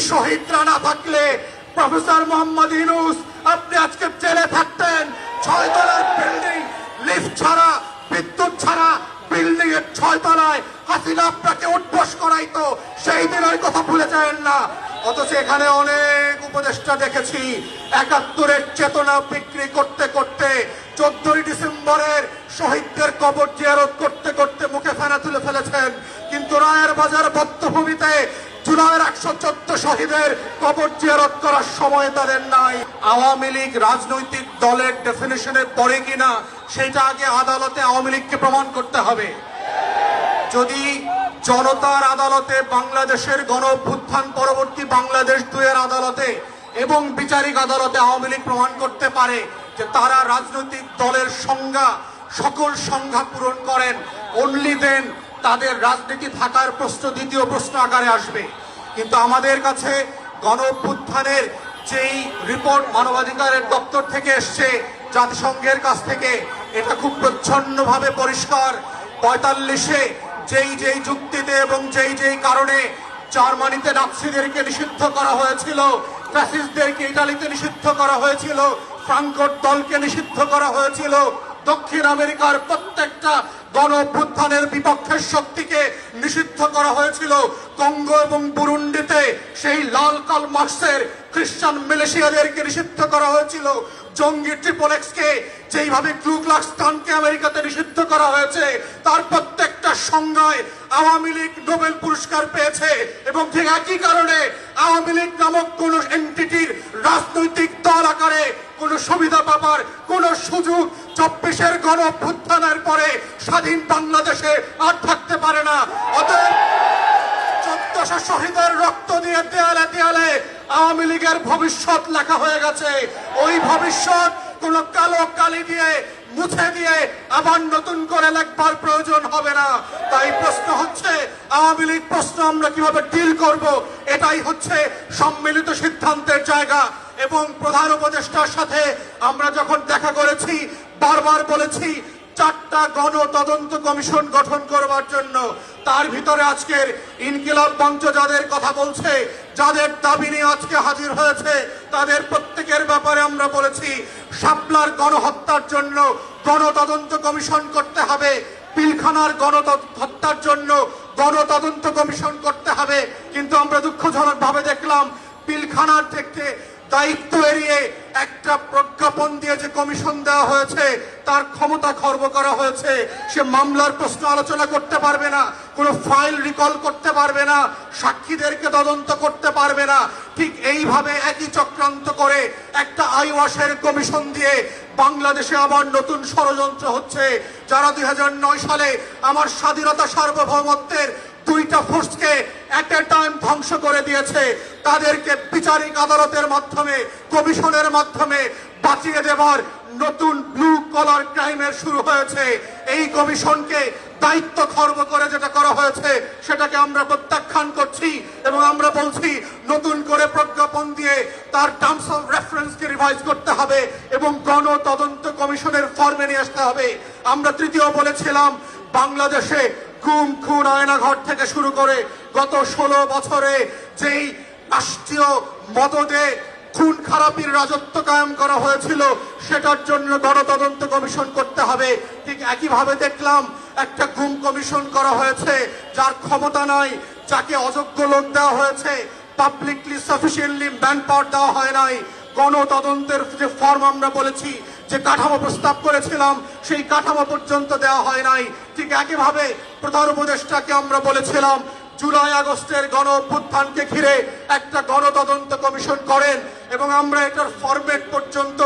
শহীদরা না থাকলে প্রফেসর মোহাম্মদ ইউনূস আপনি আজকে জেলে থাকতেন। 6 তলার বিল্ডিং, লিফট ছাড়া, বিদ্যুৎ ছাড়া বিল্ডিং এর 6 তলায় হাসিনা আপনাকে উঠবস করাইতো। সেই দিনের কথা ভুলে যাবেন না। অথচ এখানে অনেক উপদেষ্টা দেখেছি ৭১-এর চেতনা বিক্রি করতে করতে 14ই ডিসেম্বরের শহীদদের কবর জিয়ারত করতে করতে মুখে ফেনা তুলে ফেলেছেন। কিন্তু রায়ের বাজার বধ্যভূমিতে জুলাইয়ের 114 শহীদের কবর জিয়ারত করার সময় তাদের নাই। আওয়ামী লীগ রাজনৈতিক দলের ডেফিনিশনে পড়ে কিনা সেটা আগে আদালতে আওয়ামী লীগকে প্রমাণ করতে হবে। যদি জনতার আদালতে, বাংলাদেশের গণ অভ্যুত্থান পরবর্তী বাংলাদেশ 2-এর আদালতে এবং বিচারিক আদালতে আওয়ামী লীগ প্রমাণ করতে পারে যে তারা রাজনৈতিক দলের সংজ্ঞা, সকল সংজ্ঞা পূরণ করেন, অনলি দেন তাদের রাজনীতি থাকার প্রশ্ন দ্বিতীয় প্রশ্ন আকারে আসবে। কিন্তু আমাদের কাছে গণ অভ্যুত্থানের যেই রিপোর্ট মানবাধিকারের দপ্তর থেকে এসছে, জাতিসংঘের কাছ থেকে, এটা খুব প্রচ্ছন্নভাবে পরিষ্কার। 45-এ যেই যেই যুক্তিতে এবং যেই যেই কারণে জার্মানিতে নাৎসিদেরকে নিষিদ্ধ করা হয়েছিল, ফ্যাসিস্টদেরকে ইতালিতে নিষিদ্ধ করা হয়েছিল, ফ্রাঙ্কোর দলকে নিষিদ্ধ করা হয়েছিল, দক্ষিণ আমেরিকার প্রত্যেকটা গণ অভ্যুত্থানের বিপক্ষের শক্তিকে নিষিদ্ধ করা হয়েছিল। কঙ্গো এবং বুরুন্ডিতে সেই লাল কাল মার্কসের খ্রিস্টান মিলিশিয়াদেরকে নিষিদ্ধ করা হয়েছিল। জঙ্গি ট্রিপল এক্সকে যেইভাবে ক্লু ক্লাক্স ক্লানকে আমেরিকাতে নিষিদ্ধ করা হয়েছে, তার প্রত্যেকটা সংজ্ঞায় আওয়ামী লীগ নোবেল পুরস্কার পেয়েছে। এবং ঠিক একই কারণে আওয়ামী লীগ নামক কোন এন্টিটির রাজনৈতিক দল আকারে কোন সুবিধা পাবার কোন সুযোগ 24-এর গণ অভ্যুত্থানের পরে স্বাধীন বাংলাদেশে আর থাকতে পারে না। অতএব 1400 শহীদের রক্ত দিয়ে দেয়ালে দেয়ালে আওয়ামী লীগের ভবিষ্যৎ লেখা হয়ে গেছে। ওই ভবিষ্যৎ কোন কালো কালি দিয়ে মুছে দিয়ে আবার নতুন করে লেখবার প্রয়োজন হবে না। তাই প্রশ্ন হচ্ছে আওয়ামী লীগ প্রশ্ন আমরা কিভাবে ডিল করব, এটাই হচ্ছে সম্মিলিত সিদ্ধান্তের জায়গা। এবং প্রধান উপদেষ্টার সাথে আমরা যখন দেখা করেছি, বারবার বলেছি 4টা গণ তদন্ত কমিশন গঠন করবার জন্য। তার ভিতরে আজকের ইনকিলাব মঞ্চ যাদের কথা বলছে, যাদের দাবি নিয়ে আজকে হাজির হয়েছে, তাদের প্রত্যেকের ব্যাপারে আমরা বলেছি শাপলার গণহত্যার জন্য গণতদন্ত কমিশন করতে হবে, পিলখানার গণহত্যার জন্য গণতদন্ত কমিশন করতে হবে। কিন্তু আমরা দুঃখজনক ভাবে দেখলাম পিলখানার থেকে দায়িত্ব এড়িয়ে একটা প্রজ্ঞাপন দিয়ে যে কমিশন দেওয়া হয়েছে, তার ক্ষমতা খর্ব করা হয়েছে। সে মামলার প্রশ্ন আলোচনা করতে পারবে না, কোনো ফাইল রিকল করতে পারবে না, সাক্ষীদেরকে তদন্ত করতে পারবে না। ঠিক এইভাবে একই চক্রান্ত করে একটা আইওয়াশের কমিশন দিয়ে বাংলাদেশে আবার নতুন ষড়যন্ত্র হচ্ছে। যারা 2009 সালে আমার স্বাধীনতা সার্বভৌমত্বের 2টা ফোর্সকে এট এ টাইম ধ্বংস করে দিয়েছে, তাদেরকে বিচারিক আদালতের মাধ্যমে, কমিশনের মাধ্যমে বাঁচিয়ে দেবার নতুন ব্লু কলার ক্রাইমের শুরু হয়েছে। এই কমিশনকে দায়িত্ব খর্ব করে যেটা করা হয়েছে সেটাকে আমরা প্রত্যাখ্যান করছি এবং আমরা বলছি নতুন করে প্রজ্ঞাপন দিয়ে তার টার্মস অফ রেফারেন্সকে রিভাইজ করতে হবে এবং গণ তদন্ত কমিশনের ফর্মে নিয়ে আসতে হবে। আমরা তৃতীয় বলেছিলাম বাংলাদেশে গুম, খুন, আয়নাঘর থেকে শুরু করে গত 16 বছরে যেই রাষ্ট্রীয় মদদে খুন খারাপির রাজত্ব কায়েম করা হয়েছিল, সেটার জন্য গণতদন্ত কমিশন করতে হবে। ঠিক একইভাবে দেখলাম একটা গুম কমিশন করা হয়েছে যার ক্ষমতা নাই, যাকে অযোগ্য লোক দেওয়া হয়েছে, পাবলিকলি সাফিসিয়েন্টলি ম্যান পাওয়ার দেওয়া হয় নাই। গণতদন্তের যে ফর্ম আমরা বলেছি, যে কাঠামো প্রস্তাব করেছিলাম, সেই কাঠামো পর্যন্ত দেওয়া হয় নাই। ঠিক একইভাবে প্রধান উপদেষ্টাকে আমরা বলেছিলাম জুলাই আগস্টের গণ অভ্যুত্থানকে ঘিরে একটা গণতদন্ত কমিশন করেন এবং আমরা এটার ফরম্যাট পর্যন্ত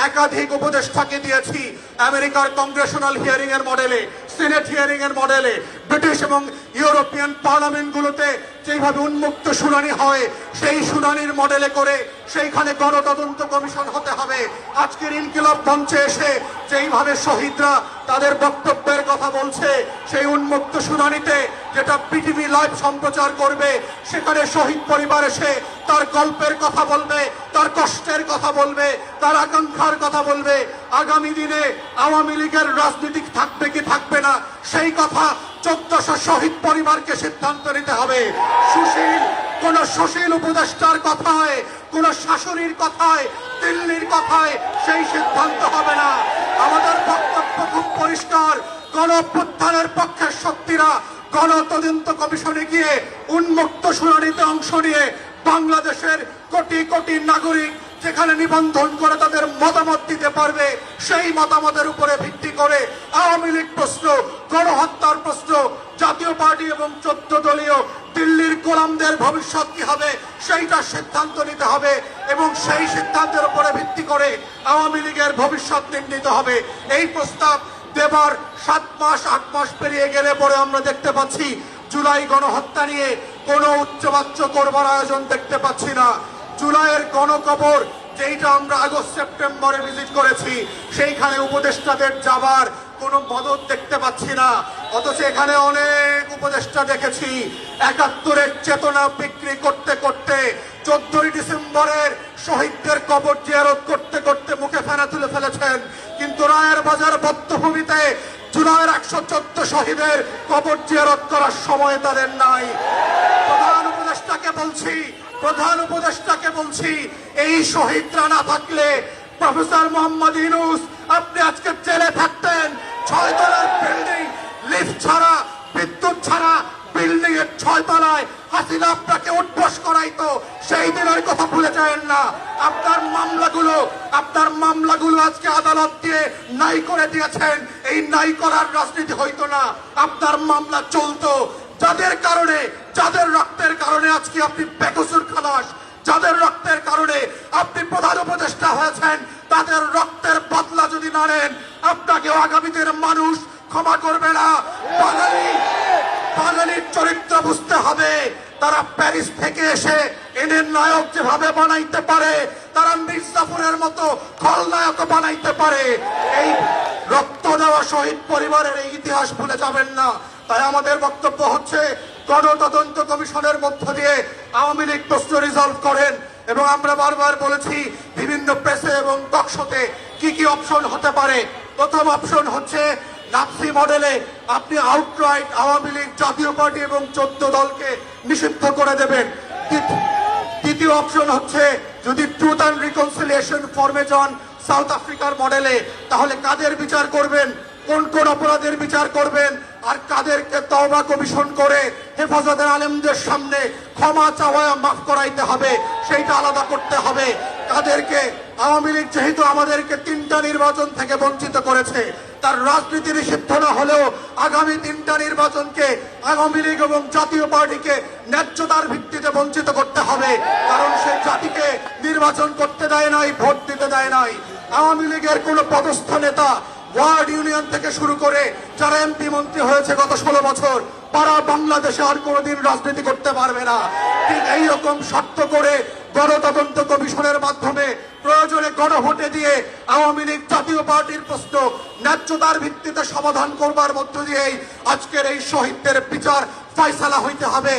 একাধিক উপদেষ্টাকে দিয়েছি। আমেরিকার কংগ্রেশনাল হিয়ারিং এর মডেলে, সিনেট হিয়ারিং এর মডেলে, ব্রিটিশ এবং ইউরোপিয়ান পার্লামেন্টগুলোতে যেভাবে উন্মুক্ত শুনানি হয়, সেই শুনানির মডেলে করে সেইখানে গণতদন্ত কমিশন হতে হবে। আজকের ইনকিলাব মঞ্চে এসে যেইভাবে শহীদরা তাদের বক্তব্যের কথা বলছে, সেই উন্মুক্ত শুনানিতে যেটা পিটিভি লাইভ সম্প্রচার করবে, সেখানে শহীদ পরিবার এসে তার গল্পের কথা বলবে, তার কষ্টের কথা বলবে, তার আকাঙ্ক্ষার কথা বলবে। আগামী দিনে আওয়ামী লীগের রাজনীতি থাকবে কি থাকবে না, সেই কথা 1400 শহীদ পরিবারকে সিদ্ধান্ত নিতে হবে। কোন সুশীল উপদেষ্টার কথায়, কোন শাশুড়ির কথায়, দিল্লির কথায় সেই সিদ্ধান্ত হবে না। আমাদের বক্তব্য খুব পরিষ্কার, গণ অভ্যুত্থানের পক্ষের শক্তিরা গণ তদন্ত কমিশনে গিয়ে উন্মুক্ত শুনানিতে অংশ নিয়ে বাংলাদেশের কোটি কোটি নাগরিক যেখানে নিবন্ধন করে তাদের মতামত দিতে পারবে, সেই মতামতের উপরে ভিত্তি করে আওয়ামী লীগ প্রশ্ন, গণহত্যার প্রশ্ন, জাতীয় পার্টি এবং 14 দলীয় দিল্লির গোলামদের ভবিষ্যৎ কি হবে সেইটা সিদ্ধান্ত নিতে হবে এবং সেই সিদ্ধান্তের উপরে ভিত্তি করে আওয়ামী লীগের ভবিষ্যৎ নির্ণীত হবে। এই প্রস্তাব দেবার 7 মাস 8 মাস পেরিয়ে গেলে পরে আমরা দেখতে পাচ্ছি জুলাই গণহত্যা নিয়ে কোনো উচ্চবাচ্য করবার আয়োজন দেখতে পাচ্ছি না। জুলাইয়ের গণকবর যেইটা আমরা আগস্ট সেপ্টেম্বরে ভিজিট করেছি, সেইখানে উপদেষ্টাদের যাবার কোনো মদত দেখতে পাচ্ছি না। অথচ এখানে অনেক উপদেষ্টা দেখেছি 71-এর চেতনা বিক্রি করতে করতে 14ই ডিসেম্বরের শহীদদের কবর জিয়ারত করতে করতে মুখে ফেনা তুলে ফেলেছেন, কিন্তু রায়ের বাজার বধ্যভূমিতে জুলাইয়ের 114 শহীদের কবর জিয়ারত করার সময় তাদের নাই। প্রধান উপদেষ্টাকে বলছি এই শহীদরা না থাকলে প্রফেসর মোহাম্মদ ইউনূস আপনি আজকে জেলে থাকতেন। 6 তলার বিল্ডিং, লিফট ছাড়া, বিদ্যুৎ ছাড়া বিল্ডিং এর 6 তলায় হাসিনা আপনাকে উঠবস করাইতো, সেই দিনের কথা ভুলে যাবেন না। আপনার মামলাগুলো আজকে আদালত দিয়ে নাই করে দিয়েছেন। এই নাই করার রাজনীতি হইতো না, আপনার মামলা চলতো। যাদের রক্তের কারণে আজকে আপনি বেকসুর খালাস, যাদের রক্তের কারণে আপনি প্রধান উপদেষ্টা হয়েছেন, তাদের রক্তের বদলা যদি না নেন আপনাকে আগামীদের মানুষ ক্ষমা করবে না। বাঙালির চরিত্র বুঝতে হবে। তারা প্যারিস থেকে এসে এদের নায়ক যেভাবে বানাইতে পারে, তারা মির্জাফরের মতো খলনায়ক বানাইতে পারে। এই রক্ত দেওয়া শহীদ পরিবারের এই ইতিহাস ভুলে যাবেন না। তাই আমাদের বক্তব্য হচ্ছে গণতদন্ত কমিশনের মধ্য দিয়ে আওয়ামী লীগ প্রশ্ন রিজলভ করেন। এবং আমরা বারবার বলেছি বিভিন্ন প্রেসে এবং টকশোতে কি অপশন হতে পারে। প্রথম অপশন হচ্ছে নাপসি মডেলে আপনি আউটরাইট আওয়ামী লীগ, জাতীয় পার্টি এবং 14 দলকে নিষিদ্ধ করে দেবেন। দ্বিতীয় অপশন হচ্ছে যদি ট্রুথ অ্যান্ড রিকনসিলিয়েশন ফর্মে যান সাউথ আফ্রিকার মডেলে, তাহলে কাদের বিচার করবেন, কোন কোন অপরাধের বিচার করবেন, আর কাদেরকে তওবা কমিশন করে হেফাজতের আলেমদের সামনে ক্ষমা চাওয়া মাফ করাইতে হবে সেইটা আলাদা করতে হবে। কাদেরকে আওয়ামী লীগ যেহেতু আমাদেরকে 3টা নির্বাচন থেকে বঞ্চিত করেছে, তার রাজনীতি নিষিদ্ধ না হলেও আগামী 3টা নির্বাচনকে আওয়ামী লীগ এবং জাতীয় পার্টিকে ন্যায্যতার ভিত্তিতে বঞ্চিত করতে হবে। কারণ সেই জাতিকে নির্বাচন করতে দেয় নাই, ভোট দিতে দেয় নাই। আওয়ামী লীগের কোন পদস্থ নেতা ওয়ার্ড ইউনিয়ন থেকে শুরু করে যারা এমপি মন্ত্রী হয়েছে গত 16 বছর, তারা বাংলাদেশে আর কোনোদিন রাজনীতি করতে পারবে না। ঠিক এইরকম শর্ত করে গণতদন্ত কমিশনের মাধ্যমে প্রয়োজনে গণভোটে দিয়ে আওয়ামী লীগ, জাতীয় পার্টির প্রশ্ন ন্যায্যতার ভিত্তিতে সমাধান করবার মধ্য দিয়েই আজকের এই শহীদদের বিচার ফয়সালা হইতে হবে।